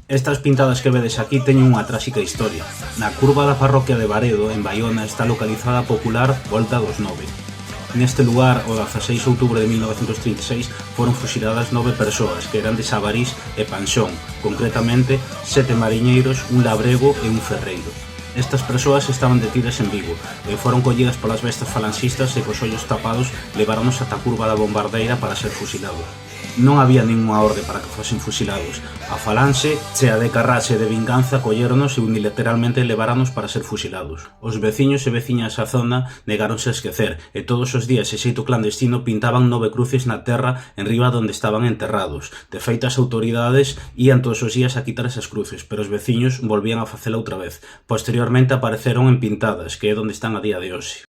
Estas pintadas que vedes aquí teñen unha tráxica historia. Na curva da parroquia de Baredo, en Baiona, está localizada a popular Volta dos Nove. Neste lugar, o 16 de outubro de 1936, foron fusiladas 9 persoas que eran de Sabarís e Panxón, concretamente 7 mariñeiros, un labrego e un ferreiro. Estas persoas estaban detidas en Vigo e foron collidas polas bestas falanxistas e cos ollos tapados leváronos ata a curva da bombardeira para ser fusilados. Non había ninguna orde para que fosen fusilados. A falanxe, chea de carraxe e de vinganza, colléronos e unilateralmente leváranos para ser fusilados. Os veciños e veciñas da zona negáronse a esquecer e todos os días e xeito clandestino pintaban 9 cruces na terra en riba donde estaban enterrados. De feito, as autoridades ían todos os días a quitar esas cruces, pero os veciños volvían a facela outra vez. Posteriormente apareceron en pintadas, que é onde están a día de hoxe.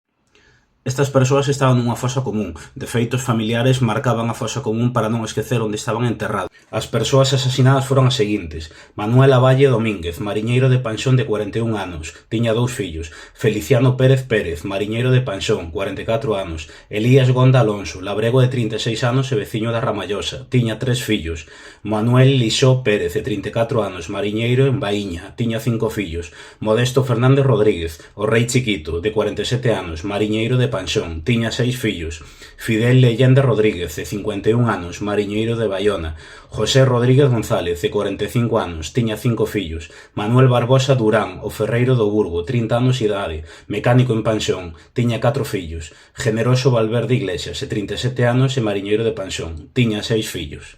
Estas persoas estaban nunha fosa común. De feito, os familiares marcaban a fosa común para non esquecer onde estaban enterrados. As persoas asasinadas foron as seguintes: Manuel Avalle Domínguez, mariñeiro de Panxón de 41 anos, tiña 2 fillos. Feliciano Pérez Pérez, mariñeiro de Panxón, 44 anos. Elías Gonda Alonso, labrego de 36 anos e veciño da Ramallosa, tiña 3 fillos. Manuel Lixó Pérez, de 34 anos, mariñeiro en Baíña, tiña 5 fillos. Modesto Fernández Rodríguez, o rei chiquito, de 47 anos, mariñeiro de Panxón, tiña 6 fillos. Fidel Leyenda Rodríguez, de 51 anos, mariñeiro de Baiona. José Rodríguez González, de 45 anos, tiña 5 fillos. Manuel Barbosa Durán, o ferreiro do Burgo, 30 anos de idade, mecánico en Panxón, tiña 4 fillos. Generoso Valverde Iglesias, de 37 anos e mariñeiro de Panxón, tiña 6 fillos.